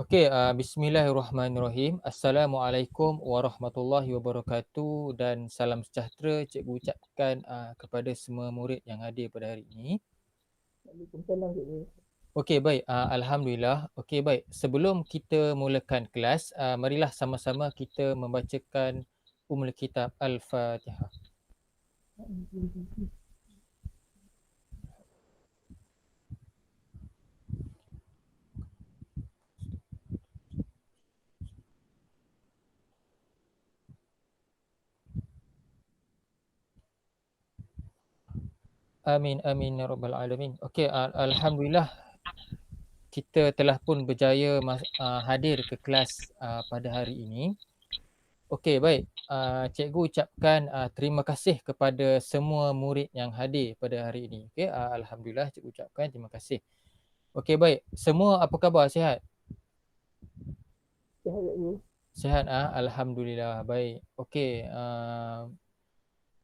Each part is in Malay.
Okey, bismillahirrahmanirrahim. Assalamualaikum warahmatullahi wabarakatuh dan salam sejahtera cikgu ucapkan kepada semua murid yang hadir pada hari ini. Waalaikumsalam cikgu. Okey, baik. Alhamdulillah. Okey, baik. Sebelum kita mulakan kelas, marilah sama-sama kita membacakan Ummul Kitab Al-Fatihah. Amin amin ya rabbal alamin. Okey, alhamdulillah kita telah pun berjaya hadir ke kelas pada hari ini. Okey, baik. Cikgu ucapkan terima kasih kepada semua murid yang hadir pada hari ini. Okey, alhamdulillah cikgu ucapkan terima kasih. Okey, baik. Semua apa khabar? Sihat? Sihat cikgu. Sihat alhamdulillah. Baik. Okey,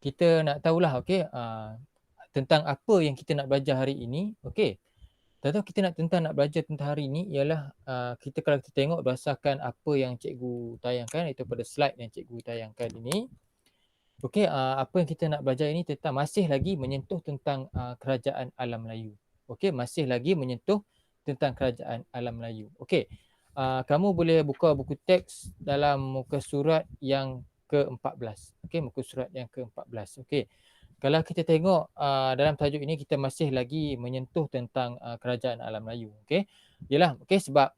kita nak tahulah okey, tentang apa yang kita nak belajar hari ini. Okey. Tentang kita nak belajar tentang hari ini ialah kita kalau kita tengok berdasarkan apa yang cikgu tayangkan iaitu pada slide yang cikgu tayangkan ini. Okey, apa yang kita nak belajar ini tentang masih lagi menyentuh tentang kerajaan alam Melayu. Okey, masih lagi menyentuh tentang kerajaan alam Melayu. Okey, kamu boleh buka buku teks dalam muka surat yang ke-14. Okey, muka surat yang ke-14. Okey, kalau kita tengok dalam tajuk ini kita masih lagi menyentuh tentang kerajaan alam Melayu. Okey, yalah, okey, sebab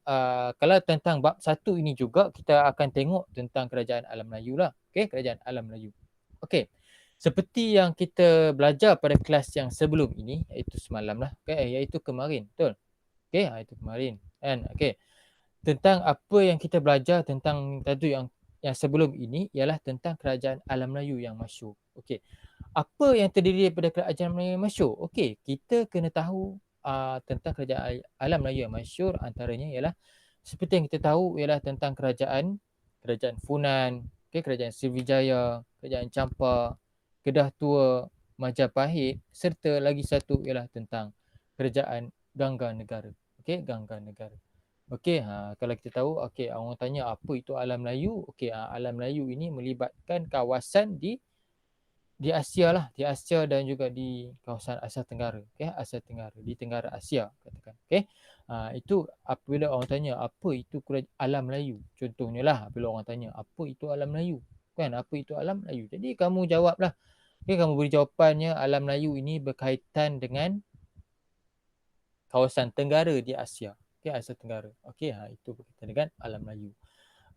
kalau tentang bab 1 ini juga kita akan tengok tentang kerajaan alam Melayu lah. Okey, kerajaan alam Melayu. Okey, seperti yang kita belajar pada kelas yang sebelum ini, iaitu semalam lah, iaitu kemarin, betul? Okey, itu kemarin kan. Okey, tentang apa yang kita belajar tentang tajuk yang sebelum ini ialah tentang kerajaan alam Melayu yang masyhur. Okey, apa yang terdiri daripada kerajaan Melayu yang masyhur? Okey, kita kena tahu tentang kerajaan alam Melayu yang masyhur, antaranya ialah seperti yang kita tahu ialah tentang kerajaan Funan, kerajaan Sriwijaya, kerajaan Champa, Kedah Tua, Majapahit, serta lagi satu ialah tentang kerajaan Gangga Negara. Okey, Gangga Negara. Okey, kalau kita tahu, okey, orang tanya apa itu alam Melayu? Okey, alam Melayu ini melibatkan kawasan di Asia lah, di Asia dan juga di kawasan Asia Tenggara, Asia Tenggara, di Tenggara Asia katakan. Itu apabila orang tanya apa itu alam Melayu, contohnya lah apabila orang tanya apa itu alam Melayu, kan, apa itu alam Melayu, jadi kamu jawablah, kamu beri jawapannya alam Melayu ini berkaitan dengan kawasan tenggara di Asia, Asia Tenggara. Itu berkaitan dengan alam Melayu.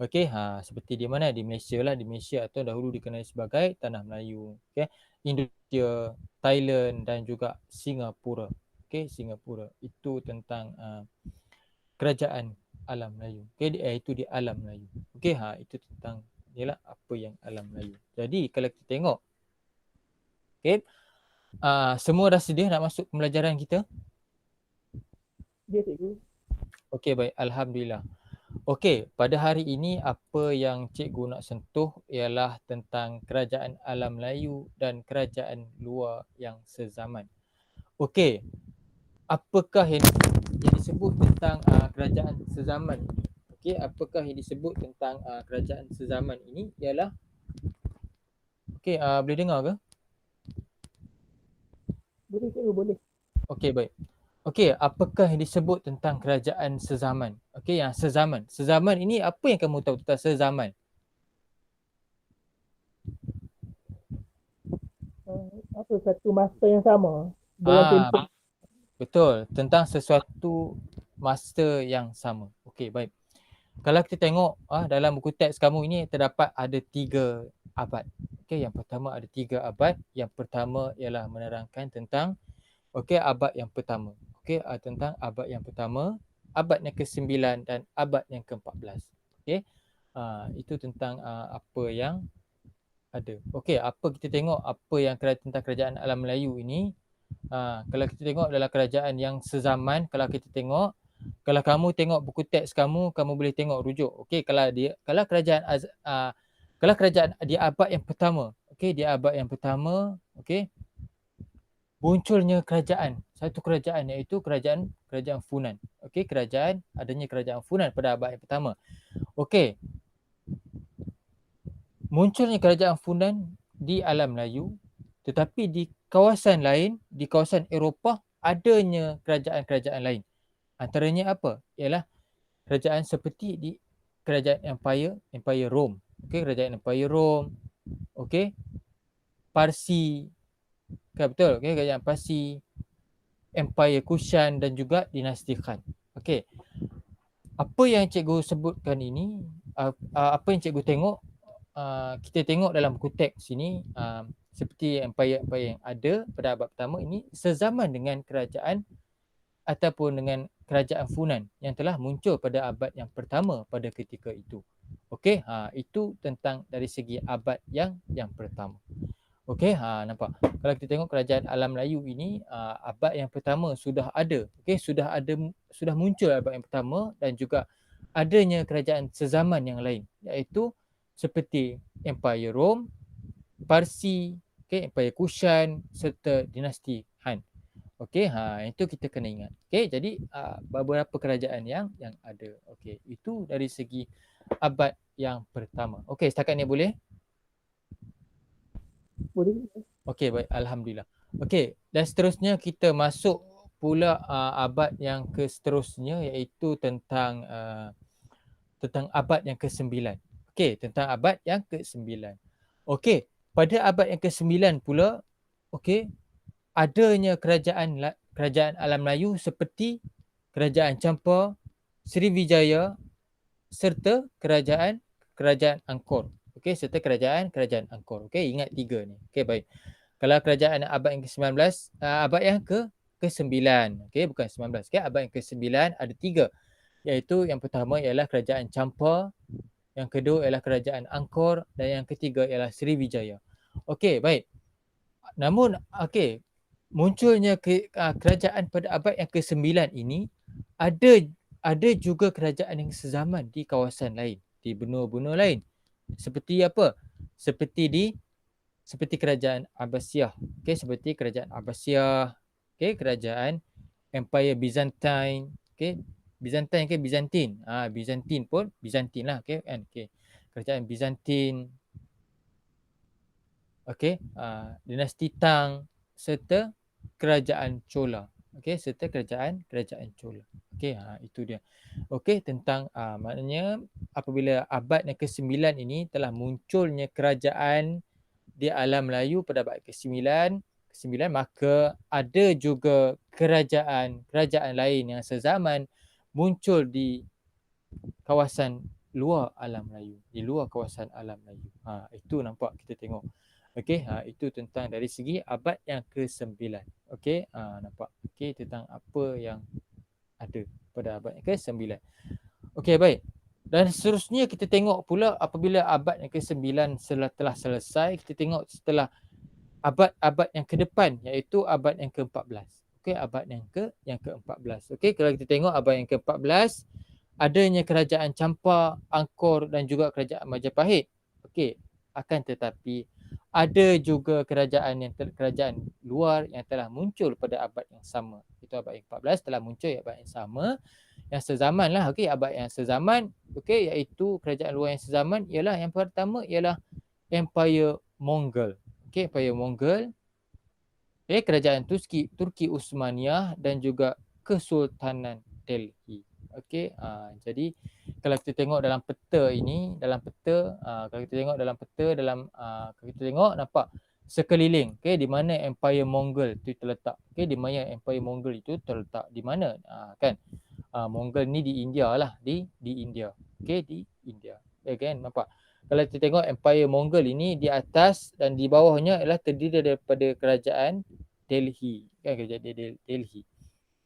Okey, seperti di mana? Di Malaysia lah. Di Malaysia atau dahulu dikenali sebagai Tanah Melayu. Okey, Indonesia, Thailand dan juga Singapura. Okey, Singapura. Itu tentang kerajaan alam Melayu. Okey, itu di alam Melayu. Okey, itu tentang ialah apa yang alam Melayu. Jadi kalau kita tengok, okey, semua dah sedia nak masuk pembelajaran kita? Dia cikgu. Okey, baik. Alhamdulillah. Okey, pada hari ini apa yang cikgu nak sentuh ialah tentang kerajaan alam Melayu dan kerajaan luar yang sezaman. Okey, apakah yang disebut tentang kerajaan sezaman ini? Okey, apakah yang disebut tentang kerajaan sezaman ini ialah, okey, boleh dengar ke? Boleh cikgu, boleh. Okey, baik. Okey, apakah yang disebut tentang kerajaan sezaman? Okey, yang sezaman. Sezaman ini apa yang kamu tahu tentang sezaman? Apa satu masa yang sama dalam Ah, tempoh. Betul, tentang sesuatu masa yang sama. Okey, baik. Kalau kita tengok dalam buku teks kamu ini terdapat ada 3 abad. Okey, yang pertama ada 3 abad. Yang pertama ialah menerangkan tentang abad yang pertama. Okey, tentang abad yang pertama, abad yang ke-9 dan abad yang ke-14. Okey. Itu tentang apa yang ada. Okey, apa kita tengok apa yang tentang kerajaan alam Melayu ini. Kalau kita tengok dalam kerajaan yang sezaman, kalau kita tengok, kalau kamu tengok buku teks kamu, kamu boleh tengok rujuk. Okey, kalau kerajaan di abad yang pertama, okey, di abad yang pertama, okey, munculnya kerajaan, satu kerajaan iaitu kerajaan Funan. Okey, adanya kerajaan Funan pada abad yang pertama. Okey, munculnya kerajaan Funan di alam Melayu, tetapi di kawasan lain, di kawasan Eropah adanya kerajaan-kerajaan lain. Antaranya apa? Ialah kerajaan seperti di kerajaan Empire Rome. Okey, kerajaan Empire Rome. Okey, Parsi. Okay, betul. Okey, kerajaan Parsi, Empire Kushan dan juga dinasti Khan. Okey. Apa yang cikgu sebutkan ini, apa yang cikgu tengok, kita tengok dalam konteks sini, seperti empire-empire yang ada pada abad pertama ini sezaman dengan kerajaan ataupun dengan kerajaan Funan yang telah muncul pada abad yang pertama pada ketika itu. Okey, itu tentang dari segi abad yang pertama. Okey, nampak. Kalau kita tengok kerajaan alam Melayu ini, abad yang pertama sudah ada. Okey, sudah muncul abad yang pertama dan juga adanya kerajaan sezaman yang lain iaitu seperti Empire Rome, Parsi, okey, Empire Kushan serta dinasti Han. Okey, itu kita kena ingat. Okey, jadi beberapa kerajaan yang ada. Okey, itu dari segi abad yang pertama. Okey, setakat ni boleh? Boleh. Okey, baik, alhamdulillah. Okey, dan seterusnya kita masuk pula abad yang seterusnya iaitu tentang abad yang ke-9. Okey, tentang abad yang ke-9. Okey, pada abad yang ke-9 pula, okey, adanya kerajaan alam Melayu seperti kerajaan Champa, Sriwijaya serta kerajaan Angkor. Okey, serta kerajaan Angkor. Okey, ingat tiga ni. Okey, baik. Kalau kerajaan abad yang ke-19, abad yang ke-9. Okey, bukan 19. Okey, abad yang ke-9 ada tiga. Iaitu yang pertama ialah kerajaan Champa, yang kedua ialah kerajaan Angkor dan yang ketiga ialah Sriwijaya. Okey, baik. Namun, okey, munculnya kerajaan pada abad yang ke-9 ini ada juga kerajaan yang sezaman di kawasan lain, di benua-benua lain. Seperti apa? Seperti kerajaan Abbasiyah. Okey, seperti kerajaan Abbasiyah, okey, kerajaan Empire Byzantine, okey. Byzantine ke Byzantine? Byzantine pun Byzantine lah, okey kan. Okey. Kerajaan Byzantine. Okey, dinasti Tang serta kerajaan Chola. Okey, serta kerajaan Chola. Okey, itu dia. Okey, tentang maknanya apabila abad yang ke-9 ini telah munculnya kerajaan di alam Melayu pada abad ke-9, maka ada juga kerajaan lain yang sezaman muncul di kawasan luar alam Melayu, di luar kawasan alam Melayu. Itu nampak kita tengok. Okey, itu tentang dari segi abad yang ke-9. Okey, nampak. Okey, tentang apa yang ada pada abad yang ke-9. Okey, baik. Dan seterusnya kita tengok pula apabila abad yang ke-9 telah selesai, kita tengok setelah abad-abad yang ke depan iaitu abad yang ke-14. Okey, abad yang ke-14. Okey, kalau kita tengok abad yang ke-14 adanya kerajaan Champa, Angkor dan juga kerajaan Majapahit. Okey, akan tetapi ada juga kerajaan luar yang telah muncul pada abad yang sama. Itu abad yang ke-14 telah muncul abad yang sama, yang sezaman lah. Okey, abad yang sezaman, okey, iaitu kerajaan luar yang sezaman ialah yang pertama ialah Empire Mongol. Okey, Empire Mongol. Okey, kerajaan Turki Uthmaniyah dan juga Kesultanan Delhi. Okey, jadi kalau kita tengok dalam peta ini, kalau kita tengok kalau kita tengok nampak sekeliling, okey, di mana Empire Mongol itu terletak. Okey, di mana Empire Mongol itu terletak di mana? Kan? Mongol ni di India lah, di India. Okey, di India. Kan, nampak. Kalau kita tengok Empire Mongol ini di atas dan di bawahnya ialah terdiri daripada kerajaan Delhi, kan, kerajaan Delhi.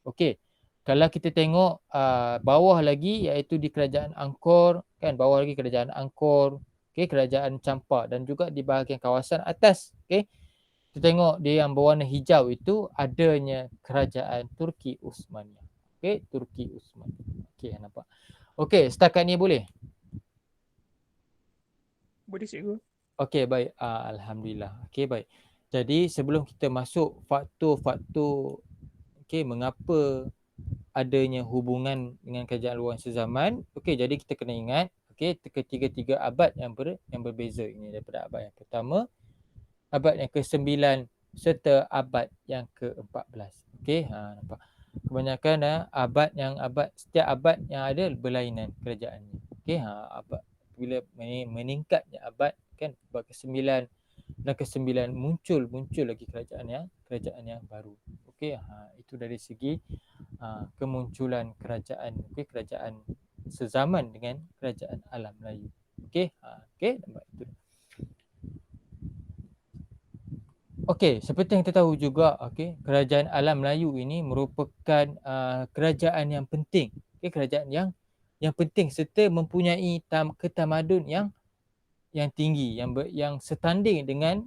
Okey. Kalau kita tengok bawah lagi iaitu di kerajaan Angkor, kan, bawah lagi kerajaan Angkor, okey, kerajaan Champa dan juga di bahagian kawasan atas, okey. Kita tengok dia yang berwarna hijau itu adanya kerajaan Turki Uthmaniyah. Okey, Turki Uthmaniyah. Okey, nampak. Okey, setakat ni boleh? Boleh cikgu. Okey, baik. Alhamdulillah. Okey, baik. Jadi sebelum kita masuk faktor-faktor mengapa adanya hubungan dengan kerajaan luar sezaman, jadi kita kena ingat ketiga-tiga abad yang berbeza ini, daripada abad yang pertama, abad yang ke-9 serta abad yang ke-14. Nampak. Kebanyakan setiap abad yang ada berlainan kerajaannya. Abad bila meningkatnya abad abad ke-9 dan ke-9 muncul lagi kerajaan yang baru. Itu dari segi kemunculan kerajaan kerajaan sezaman dengan kerajaan alam Melayu. Nampak itu. Seperti yang kita tahu juga, kerajaan alam Melayu ini merupakan kerajaan yang penting. Kerajaan yang penting serta mempunyai ketamadun yang tinggi, yang setanding dengan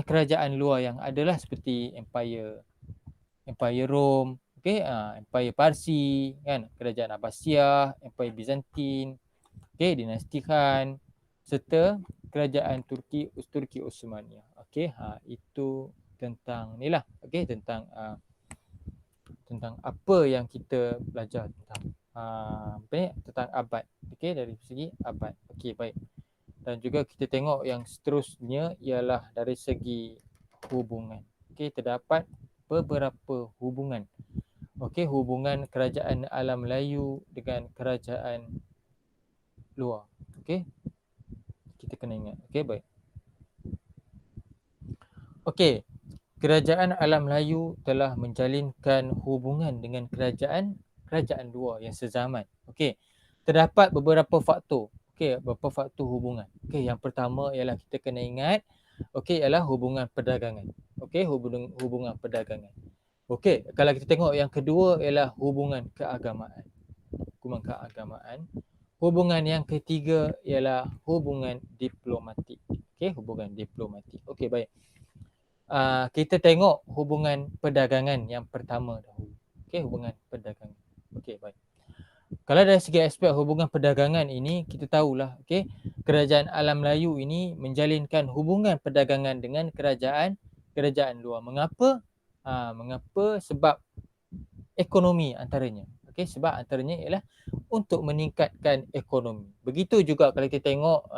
kerajaan luar yang adalah seperti Empire Rom, Empire Parsi, kerajaan Abbasiyah, Empire Byzantine, dinasti Han, serta kerajaan Turki Osmaniyah. Itu tentang nilah, tentang apa yang kita belajar tentang abad, dari segi abad. Baik. Dan juga kita tengok yang seterusnya ialah dari segi hubungan. Terdapat beberapa hubungan. Hubungan kerajaan alam Melayu dengan kerajaan luar. Kita kena ingat. Baik. Kerajaan alam Melayu telah menjalinkan hubungan dengan kerajaan luar yang sezaman. Terdapat beberapa faktor. Beberapa faktor hubungan. Yang pertama ialah kita kena ingat ialah hubungan perdagangan. Hubungan perdagangan. Kalau kita tengok yang kedua ialah hubungan keagamaan. Hubungan yang ketiga ialah hubungan diplomatik. Hubungan diplomatik. Baik. Kita tengok hubungan perdagangan yang pertama dahulu. Hubungan perdagangan. Baik. Kalau dari segi aspek hubungan perdagangan ini, kita tahulah, kerajaan alam Melayu ini menjalinkan hubungan perdagangan dengan kerajaan luar. Mengapa? Sebab ekonomi antaranya. Sebab antaranya ialah untuk meningkatkan ekonomi. Begitu juga kalau kita tengok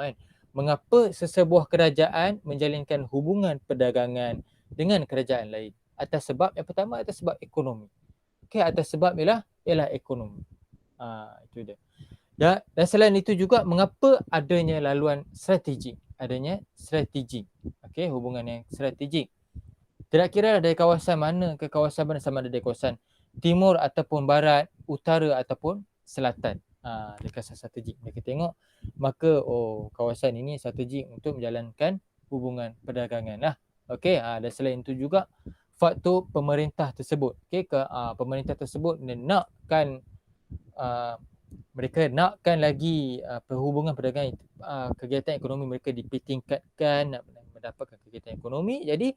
mengapa sesebuah kerajaan menjalinkan hubungan perdagangan dengan kerajaan lain. Atas sebab yang pertama, atas sebab ekonomi. Atas sebab ialah ekonomi. Itu dia. Dan selain itu juga, mengapa adanya laluan strategik. Hubungan yang strategik. Tidak kira dari kawasan mana ke kawasan mana, sama ada dari kawasan timur ataupun barat, utara ataupun selatan. Dia kawasan strategik. Mereka tengok, maka kawasan ini strategik untuk menjalankan hubungan perdagangan lah. Dan selain itu juga faktor pemerintah tersebut. Pemerintah tersebut mereka nakkan lagi perhubungan perdagangan, kegiatan ekonomi mereka ditingkatkan, nak mendapatkan kegiatan ekonomi. Jadi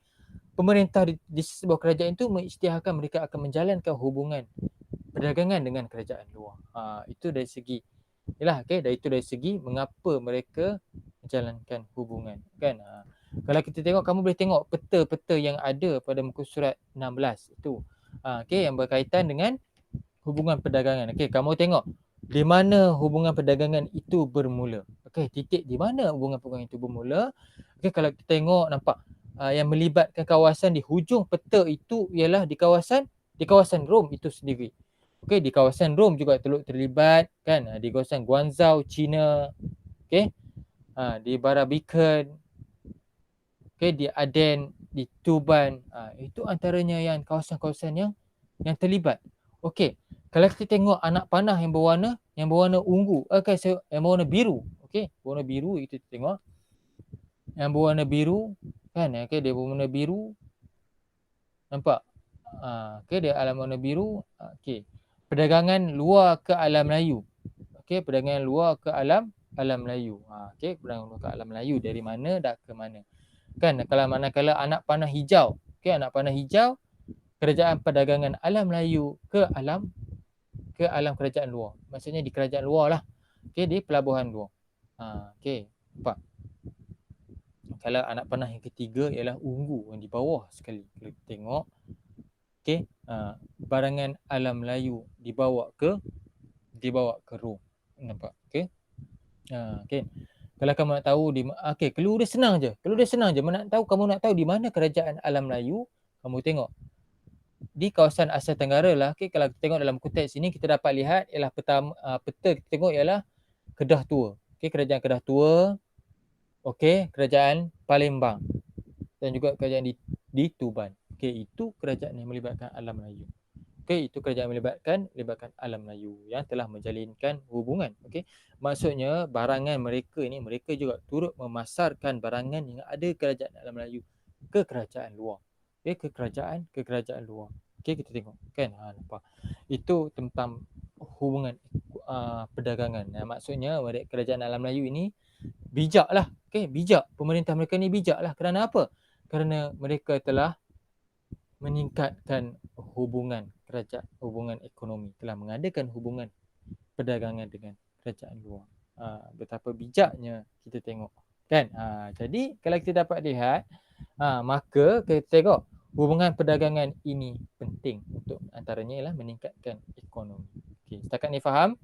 pemerintah di sebuah kerajaan itu mengisytiharkan mereka akan menjalankan hubungan perdagangan dengan kerajaan luar. Itu dari segi dari segi mengapa mereka menjalankan hubungan, kalau kita tengok, kamu boleh tengok peta-peta yang ada pada muka surat 16 itu, yang berkaitan dengan hubungan perdagangan. Kamu tengok di mana hubungan perdagangan itu bermula. Titik di mana hubungan perdagangan itu bermula. Kalau kita tengok, nampak yang melibatkan kawasan di hujung peta itu ialah di kawasan Rom itu sendiri. Di kawasan Rom juga terlibat, di kawasan Guangzhou, China, di Barabikan, di Aden, di Tuban. Itu antaranya yang kawasan-kawasan yang terlibat. Kalau kita tengok anak panah yang berwarna ungu, yang berwarna biru, warna biru itu tengok. Yang berwarna biru, dia berwarna biru. Nampak? Dia alam warna biru. Perdagangan luar ke alam Melayu. Perdagangan luar ke alam Melayu. Perdagangan luar ke alam Melayu, dari mana dah ke mana. Kalau manakala anak panah hijau, anak panah hijau, kerajaan perdagangan alam Melayu ke alam kerajaan luar. Maksudnya di kerajaan luar lah. Di pelabuhan luar. Nampak? Kalau anak panah yang ketiga ialah Unggu yang di bawah sekali. Kalau kita tengok, okey, barangan alam Melayu dibawa ke Rom. Nampak? Okey. Okey. Kalau kamu nak tahu okey, clue dia senang je. Kamu nak tahu di mana kerajaan alam Melayu, kamu tengok di kawasan Asia Tenggara lah. Okey, kalau kita tengok dalam konteks ini kita dapat lihat ialah peta kita tengok ialah Kedah Tua. Okey, kerajaan Kedah Tua. Okey, kerajaan Palembang dan juga kerajaan di Tuban. Okey, itu kerajaan yang melibatkan alam Melayu. Okey, itu kerajaan melibatkan alam Melayu yang telah menjalinkan hubungan. Okey, maksudnya barangan mereka ni, mereka juga turut memasarkan barangan yang ada kerajaan alam Melayu ke kerajaan luar. Okey, ke kerajaan luar. Okey, kita tengok kan, nampak. Itu tentang hubungan perdagangan. Maksudnya kerajaan alam Melayu ini bijaklah. Okey, bijak. Pemerintah mereka ni bijaklah. Kerana apa? Kerana mereka telah meningkatkan hubungan ekonomi, telah mengadakan hubungan perdagangan dengan kerajaan luar. Betapa bijaknya kita tengok kan. Jadi kalau kita dapat lihat, maka kita tengok hubungan perdagangan ini penting untuk antaranya ialah meningkatkan ekonomi. Okey, setakat ni faham?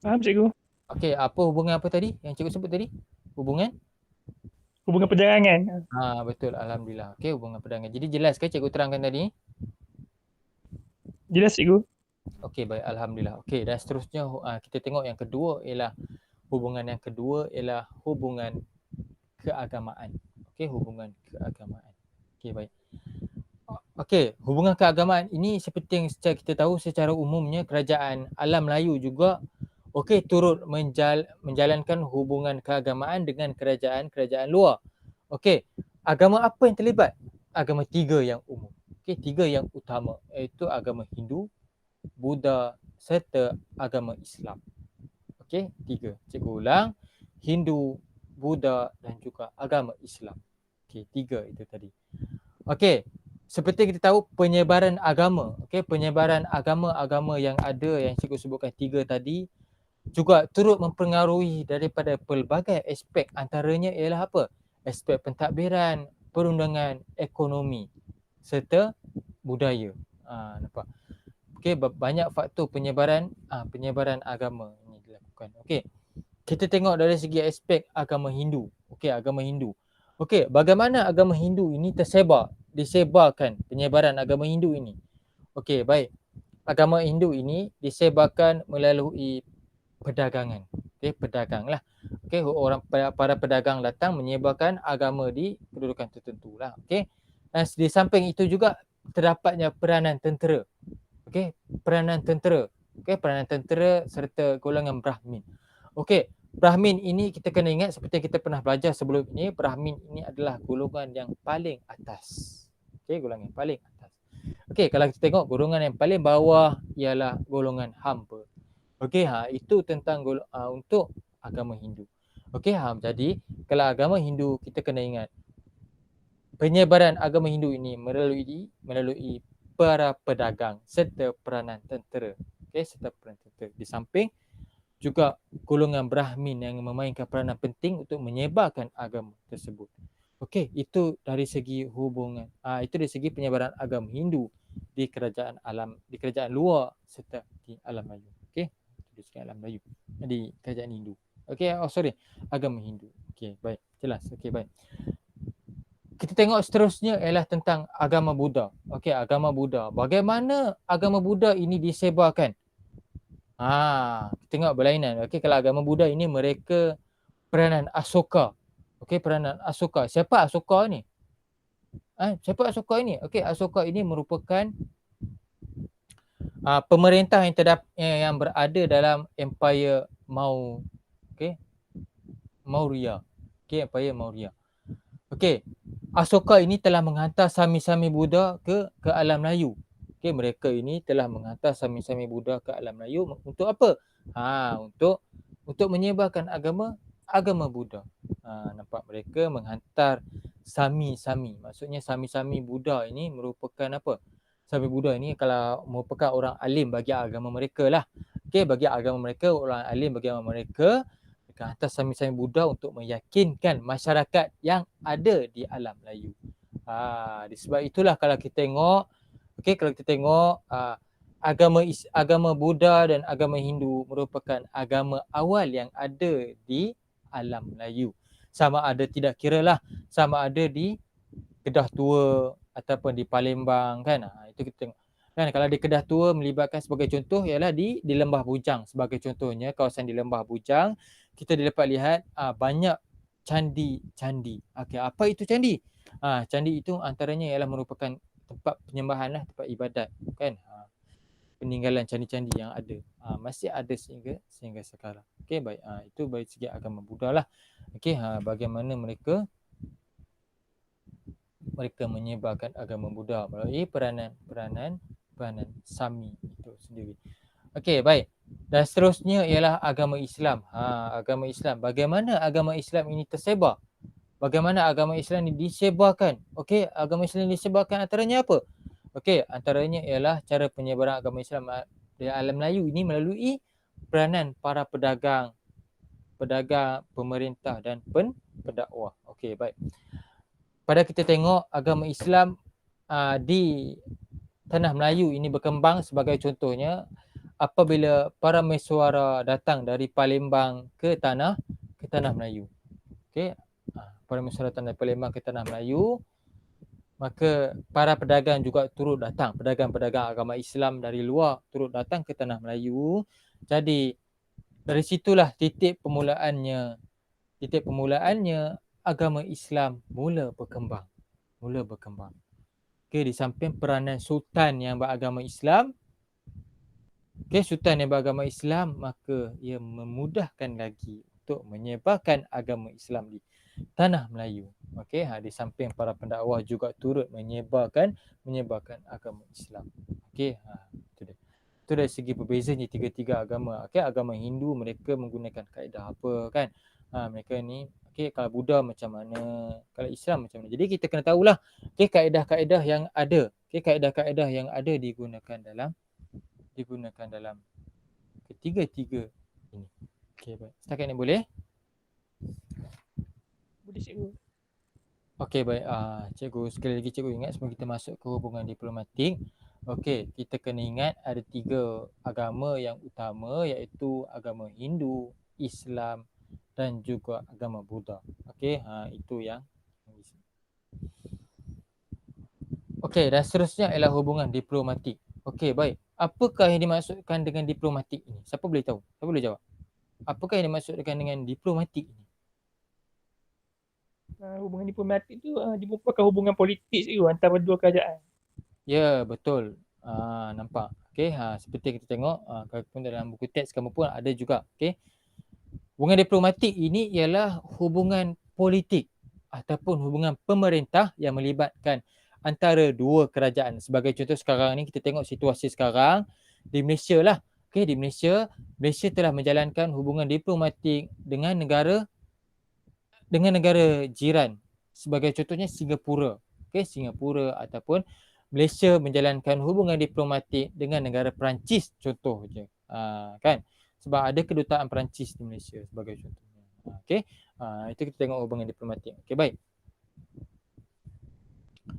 Faham cikgu? Okey, apa hubungan apa tadi yang cikgu sebut tadi? Hubungan perdagangan. betul, alhamdulillah. Okey, hubungan perdagangan. Jadi jelas ke cikgu terangkan tadi? Jelas cikgu. Okey, baik, alhamdulillah. Okey, dan seterusnya kita tengok yang kedua ialah hubungan keagamaan. Okey, hubungan keagamaan. Okey, baik. Okey, hubungan keagamaan ini seperti yang kita tahu secara umumnya kerajaan alam Melayu juga turut menjalankan hubungan keagamaan dengan kerajaan luar. Okey, agama apa yang terlibat? Agama tiga yang umum. Okey, tiga yang utama, iaitu agama Hindu, Buddha serta agama Islam. Okey, tiga. Cikgu ulang, Hindu, Buddha dan juga agama Islam. Okey, tiga itu tadi. Okey, seperti kita tahu penyebaran agama, penyebaran agama-agama yang ada yang cikgu sebutkan tiga tadi juga turut mempengaruhi daripada pelbagai aspek, antaranya ialah apa? Aspek pentadbiran, perundangan, ekonomi serta budaya. Nampak? Okey, banyak faktor penyebaran agama ini dilakukan. Okey. Kita tengok dari segi aspek agama Hindu. Okey, agama Hindu. Okey, bagaimana agama Hindu ini disebarkan penyebaran agama Hindu ini? Okey, baik. Agama Hindu ini disebarkan melalui perdagangan. Okey, pedaganglah. Okey, para pedagang datang menyebarkan agama di kedudukan tertentu lah. Okey. Dan di samping itu juga terdapatnya peranan tentera. Okey, peranan tentera. Okey, peranan tentera serta golongan Brahmin. Okey, Brahmin ini kita kena ingat seperti yang kita pernah belajar sebelum ini, Brahmin ini adalah golongan yang paling atas. Okey, golongan yang paling atas. Okey, kalau kita tengok golongan yang paling bawah ialah golongan hamba. Okey, itu tentang untuk agama Hindu. Okey, jadi kalau agama Hindu kita kena ingat penyebaran agama Hindu ini melalui para pedagang serta peranan tentera. Okey, serta peranan tentera. Di samping juga golongan Brahmin yang memainkan peranan penting untuk menyebarkan agama tersebut. Okey, itu dari segi hubungan. Itu dari segi penyebaran agama Hindu di kerajaan luar serta di alam Melayu. Okey, di segi alam Melayu, di kerajaan Hindu. Okey, agama Hindu. Okey, baik, jelas. Okey, baik. Kita tengok seterusnya ialah tentang agama Buddha. Okey, agama Buddha. Bagaimana agama Buddha ini disebarkan? Kita tengok berlainan. Okey, kalau agama Buddha ini mereka peranan Asoka. Okey, peranan Asoka. Siapa Asoka ni? Siapa Asoka ini? Okey, Asoka ini merupakan pemerintah yang berada dalam Empire Maurya. Okey, Empire Maurya. Okey, Asoka ini telah menghantar sami-sami Buddha ke alam Melayu. Okey, mereka ini telah menghantar sami-sami Buddha ke alam Melayu untuk apa? Untuk menyebarkan agama Buddha. Nampak, mereka menghantar sami-sami. Maksudnya sami-sami Buddha ini merupakan apa? Sami Buddha ini kalau merupakan orang alim bagi agama mereka lah. Okey, Okey, bagi agama mereka, orang alim bagi agama mereka hantar Sami-Sami Buddha untuk meyakinkan masyarakat yang ada di alam Melayu. Disebab itulah kalau kita tengok, okey, kalau kita tengok agama Buddha dan agama Hindu merupakan agama awal yang ada di alam Melayu. Sama ada tidak kiralah, sama ada di Kedah Tua ataupun di Palembang kan. Itu kita tengok. Kan kalau di Kedah Tua melibatkan sebagai contoh ialah di Lembah Bujang sebagai contohnya, kawasan di Lembah Bujang kita dapat lihat banyak candi-candi. Okey, apa itu candi? Candi itu antaranya ialah merupakan tempat penyembahan lah, tempat ibadat kan. Peninggalan candi-candi yang ada. Masih ada sehingga sekarang. Okey, baik. Itu bagi segi agama Buddha lah. Okey, bagaimana mereka menyebarkan agama Buddha melalui peranan Sami itu sendiri. Okey, baik. Dan seterusnya ialah agama Islam. Agama Islam. Bagaimana agama Islam ini tersebar? Bagaimana agama Islam ini disebarkan? Okey, agama Islam disebarkan antaranya apa? Okey, antaranya ialah cara penyebaran agama Islam di alam Melayu ini melalui peranan para pedagang, pemerintah dan pendakwah. Okey, baik. Pada kita tengok agama Islam di tanah Melayu ini berkembang sebagai contohnya apabila para mesuara datang dari Palembang ke tanah Melayu. Okey, para mesuara datang dari Palembang ke tanah Melayu, maka para pedagang juga turut datang, pedagang-pedagang agama Islam dari luar turut datang ke tanah Melayu. Jadi dari situlah titik permulaannya agama Islam mula berkembang. Okey, di samping peranan sultan yang beragama Islam, sultan yang beragama Islam, maka ia memudahkan lagi untuk menyebarkan agama Islam di tanah Melayu. Okey, di samping para pendakwah juga turut menyebarkan agama Islam. Okey, itu dia. Itu dari segi berbezanya tiga-tiga agama. Okey, agama Hindu mereka menggunakan kaedah apa kan? Mereka ni kalau Buddha macam mana, kalau Islam macam mana. Jadi kita kena tahulah kaedah-kaedah yang ada. Kaedah-kaedah yang ada digunakan dalam ketiga-tiga ini. Okey, baik. Setakat ni boleh? Boleh cikgu. Okey, baik. Cikgu, sekali lagi cikgu ingat sebelum kita masuk ke hubungan diplomatik. Okey, kita kena ingat ada 3 agama yang utama iaitu agama Hindu, Islam dan juga agama Buddha. Okey, itu yang okey, dan seterusnya ialah hubungan diplomatik. Okey, baik. Apakah yang dimaksudkan dengan diplomatik ini? Siapa boleh tahu? Siapa boleh jawab? Apakah yang dimaksudkan dengan diplomatik ini? Hubungan diplomatik tu merupakan hubungan politik cikgu antara dua kerajaan. Ya, betul. Nampak. Okey, seperti kita tengok pun dalam buku teks kamu pun ada juga. Okey. Hubungan diplomatik ini ialah hubungan politik ataupun hubungan pemerintah yang melibatkan antara dua kerajaan. Sebagai contoh sekarang ni kita tengok situasi sekarang di Malaysia lah. Okey, di Malaysia telah menjalankan hubungan diplomatik dengan negara jiran. Sebagai contohnya Singapura. Okey, Singapura ataupun Malaysia menjalankan hubungan diplomatik dengan negara Perancis contoh je. Kan? Sebab ada kedutaan Perancis di Malaysia sebagai contohnya. Okey. Itu kita tengok hubungan diplomatik. Okey, baik.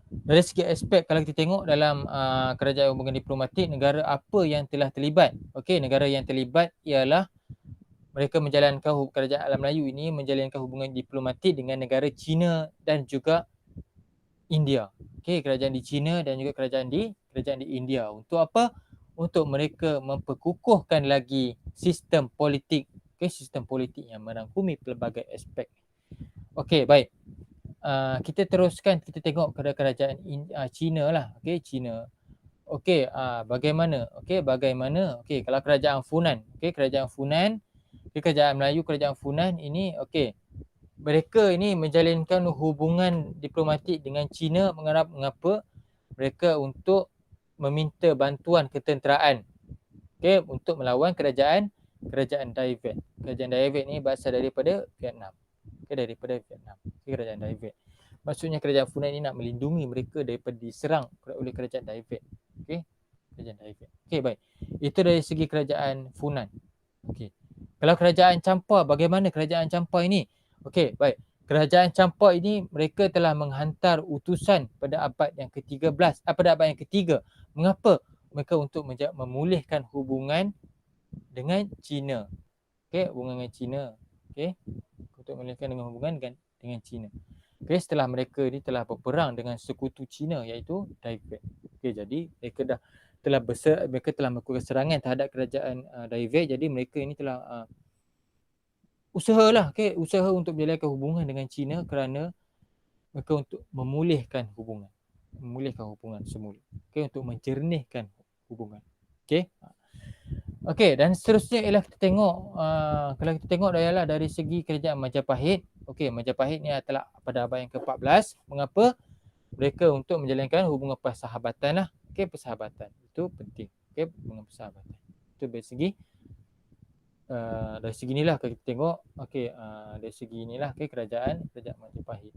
Dari segi aspek kalau kita tengok dalam kerajaan hubungan diplomatik, negara apa yang telah terlibat? Okey, negara yang terlibat ialah mereka menjalankan kerajaan alam Melayu ini menjalankan hubungan diplomatik dengan negara China dan juga India. Okey, kerajaan di China dan juga kerajaan di India. Untuk apa? Untuk mereka memperkukuhkan lagi sistem politik. Okey, sistem politik yang merangkumi pelbagai aspek. Okey, baik. Kita teruskan, kita tengok kerajaan China lah. Okey, China. Okey, bagaimana? Okey, kalau kerajaan Funan. Okey, kerajaan Funan. Kerajaan Melayu, kerajaan Funan ini okey. Mereka ini menjalinkan hubungan diplomatik dengan China mengapa mereka untuk meminta bantuan ketenteraan, okey, untuk melawan kerajaan Daevet. Kerajaan Daevet ni berasal daripada Vietnam. Okey, kerajaan Daevet. Maksudnya kerajaan Funan ini nak melindungi mereka daripada diserang oleh kerajaan Daevet. Okey. Kerajaan Daifei. Okey, baik. Itu dari segi kerajaan Funan. Okey. Kalau kerajaan Champa, bagaimana kerajaan Champa ini? Okey, baik. Kerajaan Champa ini mereka telah menghantar utusan pada abad yang ke-13, pada abad yang ketiga. Mengapa? Mereka untuk memulihkan hubungan dengan China. Okey, hubungan dengan China. Okey. Untuk memulihkan dengan hubungan dengan China. Okay, setelah mereka ni telah berperang dengan sekutu Cina iaitu Daifei. Okay, jadi mereka mereka telah melakukan serangan terhadap kerajaan Daifei. Jadi mereka ini telah usahalah, usaha untuk menjalankan hubungan dengan China kerana mereka untuk memulihkan hubungan semula. Okay, untuk menjernihkan hubungan. Okay. Okey, dan seterusnya ialah kita tengok kalau kita tengok ialah dari segi kerajaan Majapahit. Okey, Majapahit ni adalah pada abad yang ke-14. Mengapa? Mereka untuk menjalankan hubungan persahabatan lah. Okey, persahabatan. Itu penting. Okey, hubungan persahabatan. Itu dari segi inilah kalau kita tengok. Okey, dari segi inilah kerajaan Majapahit.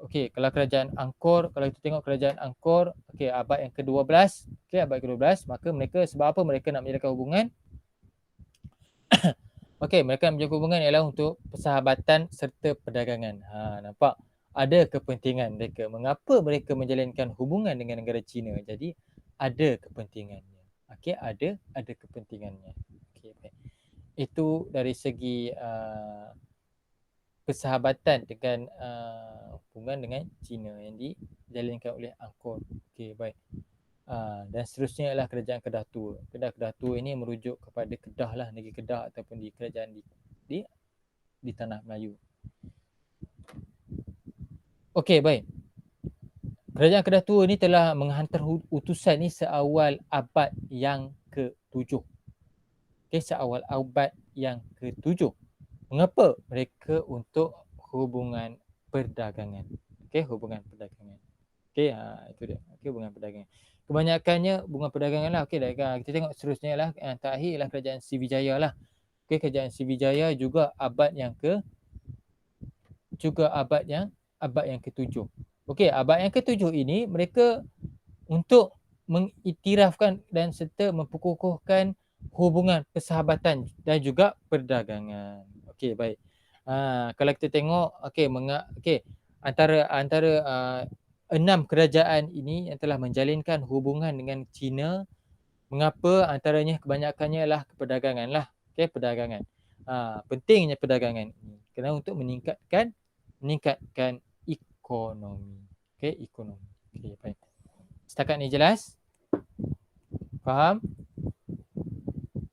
Okey, kalau kerajaan Angkor, kalau kita tengok kerajaan Angkor, okey, abad yang ke-12, okey, abad ke-12, maka mereka sebab apa mereka nak menjalankan hubungan? Okey, mereka nak menjaga hubungan ialah untuk persahabatan serta perdagangan. Nampak? Ada kepentingan mereka. Mengapa mereka menjalankan hubungan dengan negara China? Jadi ada kepentingannya. Okey, ada kepentingannya. Okey, baik. Itu dari segi persahabatan dengan hubungan dengan China yang dijalankan oleh Angkor. Okey, baik. Dan seterusnya ialah kerajaan Kedah Tua. Kedah Tua ini merujuk kepada Kedah lah, negeri Kedah ataupun di kerajaan di tanah Melayu. Okey, baik. Kerajaan Kedah Tua ni telah menghantar utusan ni seawal abad yang ke-7. Okey, seawal abad yang ke-7. Mengapa? Mereka untuk hubungan perdagangan. Okey, hubungan perdagangan. Okey, itu dia. Okey, hubungan perdagangan. Kebanyakannya hubungan perdagangan lah. Okey, kita tengok seterusnya lah. Yang terakhir ialah kerajaan Sriwijaya lah. Okey, kerajaan Sriwijaya juga abad yang ke-7. Okey, abad yang ke-7 ini mereka untuk mengiktirafkan dan serta memperkukuhkan hubungan persahabatan dan juga perdagangan. Okey, baik. Kalau kita tengok, antara 6 kerajaan ini yang telah menjalinkan hubungan dengan China. Mengapa? Antaranya kebanyakannya lah perdagangan lah. Okey, perdagangan. Pentingnya perdagangan ini kerana untuk meningkatkan ekonomi. Okey, ekonomi. Okey, baik. Setakat ni jelas? Faham?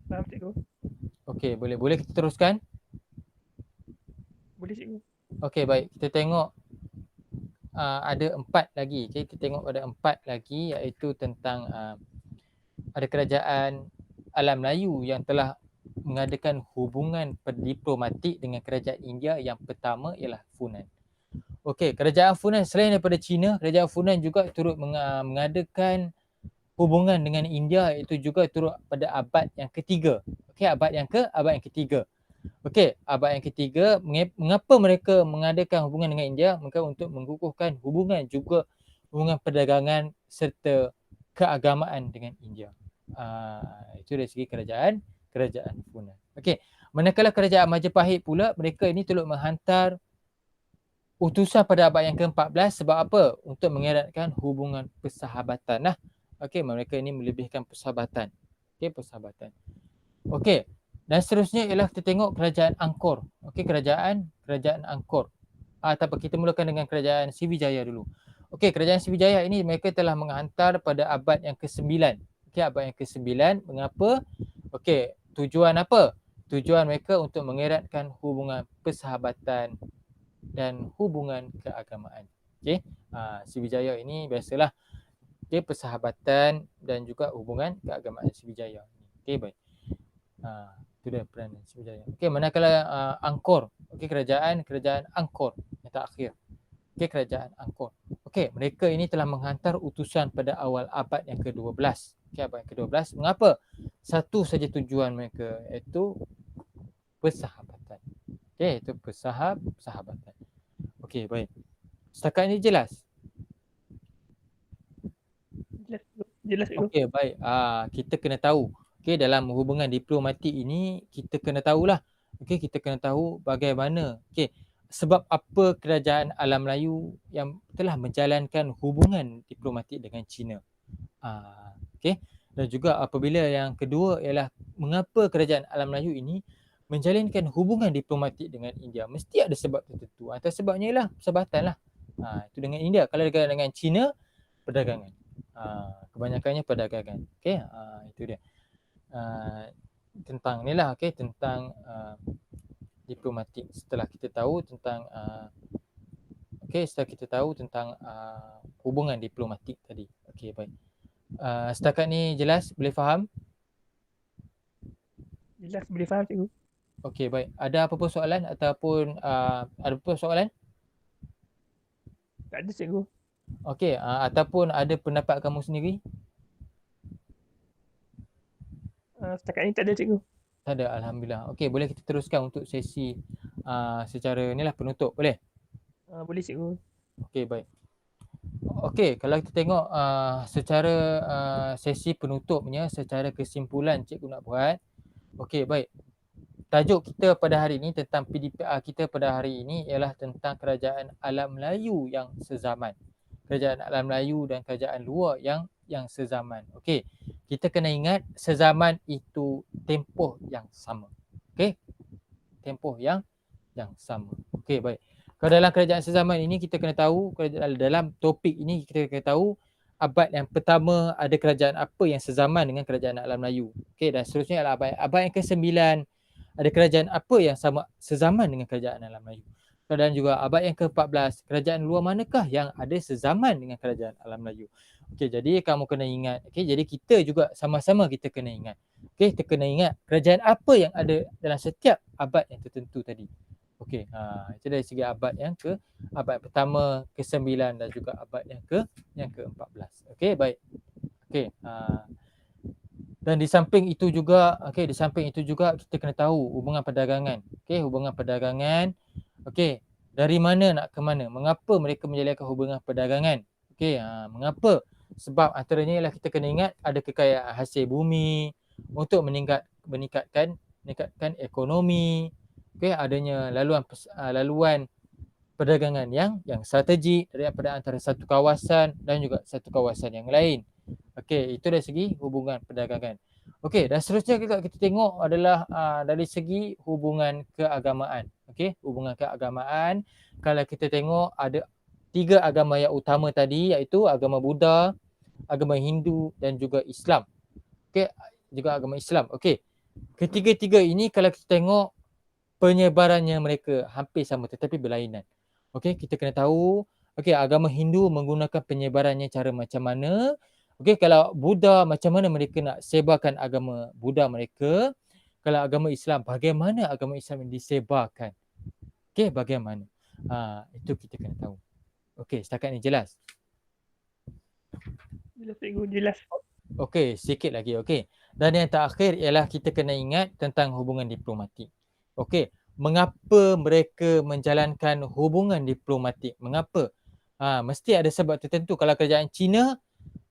Faham cikgu? Okey, boleh kita teruskan? Boleh cikgu. Okey, baik. Kita tengok ada 4 lagi. Okay, kita tengok ada 4 lagi iaitu tentang ada kerajaan Alam Melayu yang telah mengadakan hubungan diplomatik dengan kerajaan India. Yang pertama ialah Funan. Okey, kerajaan Funan selain daripada China, kerajaan Funan juga turut mengadakan hubungan dengan India, itu juga turut pada abad yang ketiga. Okey, abad yang ketiga. Okey, abad yang ketiga, mengapa mereka mengadakan hubungan dengan India? Mereka untuk mengukuhkan hubungan juga hubungan perdagangan serta keagamaan dengan India. Itu dari segi kerajaan Funan. Okey, manakala kerajaan Majapahit pula, mereka ini turut menghantar utusan pada abad yang ke-14 sebab apa? Untuk mengeratkan hubungan persahabatan lah. Okey, mereka ini melebihkan persahabatan. Okey, persahabatan. Okey, dan seterusnya ialah kita tengok kerajaan Angkor. Okey, kerajaan Angkor. Ataupun kita mulakan dengan kerajaan Sriwijaya dulu. Okey, kerajaan Sriwijaya ini mereka telah menghantar pada abad yang ke-9. Okey, abad yang ke-9. Mengapa? Okey, tujuan apa? Tujuan mereka untuk mengeratkan hubungan persahabatan dan hubungan keagamaan. Okey, Sriwijaya ini biasalah persahabatan dan juga hubungan keagamaan Sriwijaya. Okey, baik. Itu dia peranan Sriwijaya. Okey, manakala Angkor. Okey, kerajaan Angkor yang terakhir. Okey, kerajaan Angkor. Okey, mereka ini telah menghantar utusan pada awal abad yang ke-12. Okey, abad yang ke-12. Mengapa? Satu saja tujuan mereka, iaitu persahabatan. Okey, itu persahabatan. Okey, baik. Setakat ini jelas? Jelas cikgu. Jelas cikgu. Okey, baik. Kita kena tahu, okey, dalam hubungan diplomatik ini kita kena tahulah. Okey, kita kena tahu bagaimana, okey, sebab apa kerajaan Alam Melayu yang telah menjalankan hubungan diplomatik dengan China. Okey. Dan juga apabila yang kedua ialah mengapa kerajaan Alam Melayu ini menjalinkan hubungan diplomatik dengan India. Mesti ada sebab tertentu. Antara sebabnya ialah persahabatan lah. Itu dengan India. Kalau dengan China, perdagangan. Kebanyakannya perdagangan. Okey, itu dia. Tentang ni lah, okey, tentang diplomatik. Setelah kita tahu tentang setelah kita tahu tentang hubungan diplomatik tadi. Okey, baik. Setakat ni jelas, boleh faham? Jelas, boleh faham cikgu. Okey, baik. Ada apa-apa soalan ataupun ada apa-apa soalan? Tak ada cikgu. Okey, ataupun ada pendapat kamu sendiri? Setakat ni tak ada cikgu. Tak ada, alhamdulillah. Okey, boleh kita teruskan untuk sesi secara ni lah penutup, boleh? Boleh cikgu. Okey, baik. Okey, kalau kita tengok secara sesi penutupnya, secara kesimpulan cikgu nak buat. Okey, baik. Tajuk kita pada hari ini tentang PDPR kita pada hari ini ialah tentang Kerajaan Alam Melayu yang sezaman. Kerajaan Alam Melayu dan kerajaan luar yang sezaman. Okey, kita kena ingat sezaman itu tempoh yang sama. Okey, tempoh yang sama. Okey, baik. Kalau dalam kerajaan sezaman ini kita kena tahu, dalam topik ini kita kena tahu abad yang pertama ada kerajaan apa yang sezaman dengan kerajaan Alam Melayu. Okey, dan seterusnya adalah abad yang ke-9 ada kerajaan apa yang sezaman dengan kerajaan Alam Melayu. Dan juga abad yang ke-14, kerajaan luar manakah yang ada sezaman dengan kerajaan Alam Melayu. Okey, jadi kamu kena ingat. Okey, jadi kita juga sama-sama kita kena ingat. Okey, kita kena ingat kerajaan apa yang ada dalam setiap abad yang tertentu tadi. Okey, itu dari segi abad abad pertama, ke-9 dan juga abad yang ke-14. Okey, baik. Okey, dan di samping itu juga, kita kena tahu hubungan perdagangan. Okey, hubungan perdagangan. Okey, dari mana nak ke mana? Mengapa mereka menjalinkan hubungan perdagangan? Okey, mengapa? Sebab antaranya ialah kita kena ingat ada kekayaan hasil bumi untuk meningkatkan ekonomi. Okey, adanya laluan perdagangan yang strategik daripada antara satu kawasan dan juga satu kawasan yang lain. Okey, itu dari segi hubungan perdagangan. Okey, dan seterusnya juga kita tengok adalah dari segi hubungan keagamaan. Okey, hubungan keagamaan. Kalau kita tengok ada 3 agama yang utama tadi, iaitu agama Buddha, agama Hindu dan juga Islam. Okey, juga agama Islam. Okey, ketiga-tiga ini kalau kita tengok penyebarannya mereka hampir sama tetapi berlainan. Okey, kita kena tahu, okey, agama Hindu menggunakan penyebarannya cara macam mana. Okey, kalau Buddha macam mana mereka nak sebarkan agama Buddha mereka. Kalau agama Islam, bagaimana agama Islam disebarkan. Okey, bagaimana. Itu kita kena tahu. Okey, setakat ni jelas? Jelas cikgu, jelas. Okey, sikit lagi. Okey. Dan yang terakhir ialah kita kena ingat tentang hubungan diplomatik. Okey, mengapa mereka menjalankan hubungan diplomatik? Mengapa? Mesti ada sebab tertentu. Kalau kerajaan China,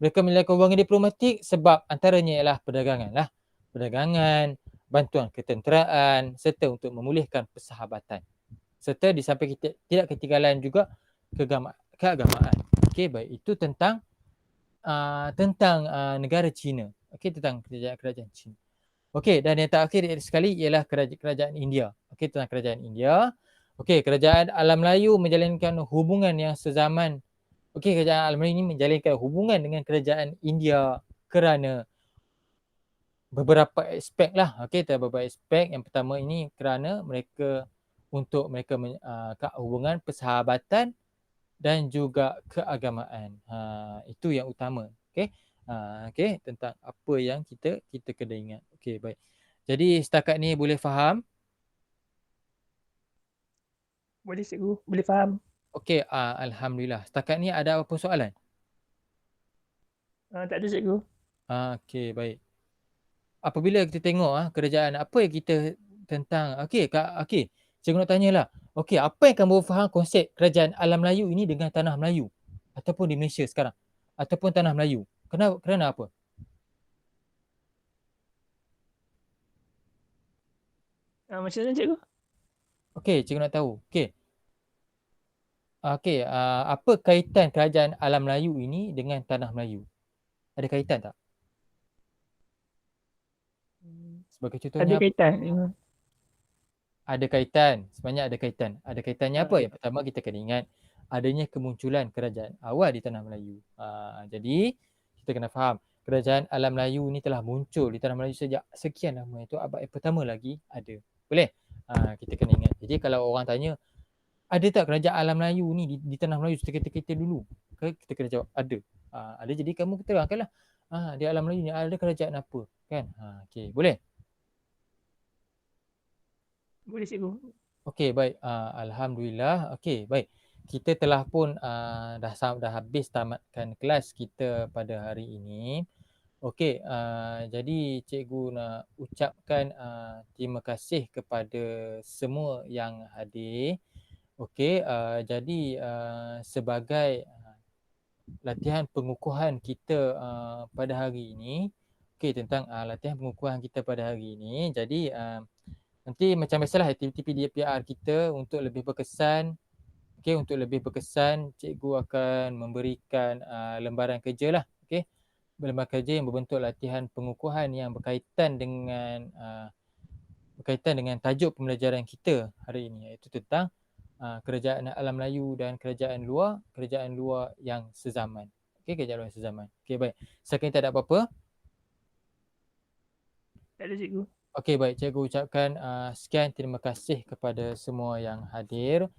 mereka menjalankan hubungan diplomatik sebab antaranya ialah perdagangan lah. Perdagangan, bantuan ketenteraan serta untuk memulihkan persahabatan. Serta di samping kita tidak ketinggalan juga keagamaan. Okey, baik. Itu tentang negara China. Okey, tentang kerajaan China. Okey, dan yang terakhir sekali ialah kerajaan India. Okey, tentang kerajaan India. Okey, kerajaan Alam Melayu menjalinkan hubungan yang sezaman. Okey, kerajaan Alam Melayu ini menjalinkan hubungan dengan kerajaan India kerana beberapa aspek lah. Okey, beberapa aspek. Yang pertama ini kerana mereka hubungan persahabatan dan juga keagamaan. Itu yang utama. Okey. Okey, tentang apa yang kita kena ingat. Okey, baik. Jadi setakat ni boleh faham? Boleh cikgu, boleh faham. Okey, alhamdulillah. Setakat ni ada apa soalan? Tak ada cikgu. Okey, baik. Apabila kita tengok kerajaan apa yang kita tentang, okey, cikgu nak tanyalah. Okey, apa yang kamu faham konsep kerajaan Alam Melayu ini dengan tanah Melayu ataupun di Malaysia sekarang ataupun tanah Melayu? Kerana apa? Macam mana cikgu? Okey, cikgu nak tahu. Okey. Okey, apa kaitan kerajaan alam Melayu ini dengan tanah Melayu? Ada kaitan tak? Sebagai Ada contohnya apa? kaitan cikgu. Ada kaitan, sebenarnya ada kaitan. Ada kaitannya apa? Ah, Yang pertama kita kena ingat adanya kemunculan kerajaan awal di tanah Melayu. Jadi kita kena faham kerajaan alam Melayu ni telah muncul di tanah Melayu sejak sekian lama, itu abad yang pertama lagi ada. Boleh? Kita kena ingat. Jadi kalau orang tanya, ada tak kerajaan alam Melayu ni di tanah Melayu seketika-ketika dulu? Kita kena jawab ada. Ada, jadi kamu terangkanlah. Di alam Melayu ni ada kerajaan apa? Kan? Okey, boleh? boleh cikgu. Okey, baik. Alhamdulillah. Okey, baik. Kita telah pun dah habis tamatkan kelas kita pada hari ini. Okey, jadi cikgu nak ucapkan terima kasih kepada semua yang hadir. Okey, jadi sebagai latihan pengukuhan kita pada hari ini, okey, tentang latihan pengukuhan kita pada hari ini. Jadi nanti macam biasalah aktiviti PDPR kita untuk lebih berkesan. Okey, untuk lebih berkesan, cikgu akan memberikan lembaran kerja lah. Okey, lembaran kerja yang berbentuk latihan pengukuhan yang berkaitan dengan tajuk pembelajaran kita hari ini, iaitu tentang kerajaan alam Melayu dan kerajaan luar yang sezaman. Okey, kerajaan luar yang sezaman. Okey, baik. Setakat ini tak ada apa-apa. Tak ada cikgu. Okey, baik. Cikgu ucapkan sekian terima kasih kepada semua yang hadir.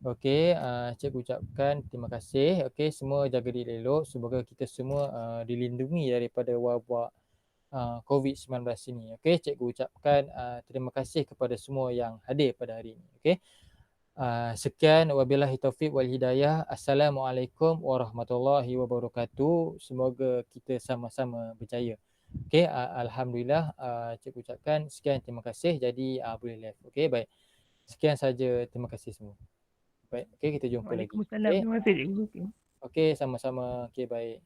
Okey, cikgu ucapkan terima kasih. Okey, semua jaga diri elok. Semoga kita semua dilindungi daripada wabak COVID-19 ini. Okey, cikgu ucapkan terima kasih kepada semua yang hadir pada hari ini. Okey. Sekian, wabillahi taufiq wal hidayah. Assalamualaikum warahmatullahi wabarakatuh. Semoga kita sama-sama berjaya. Okey, alhamdulillah, cikgu ucapkan sekian terima kasih. Jadi boleh live. Okey, baik. Sekian saja, terima kasih semua. Baik, okey, kita jumpa lagi. Waalaikumsalam. Okey. Terima kasih cikgu. Okey, sama-sama. Okey, baik.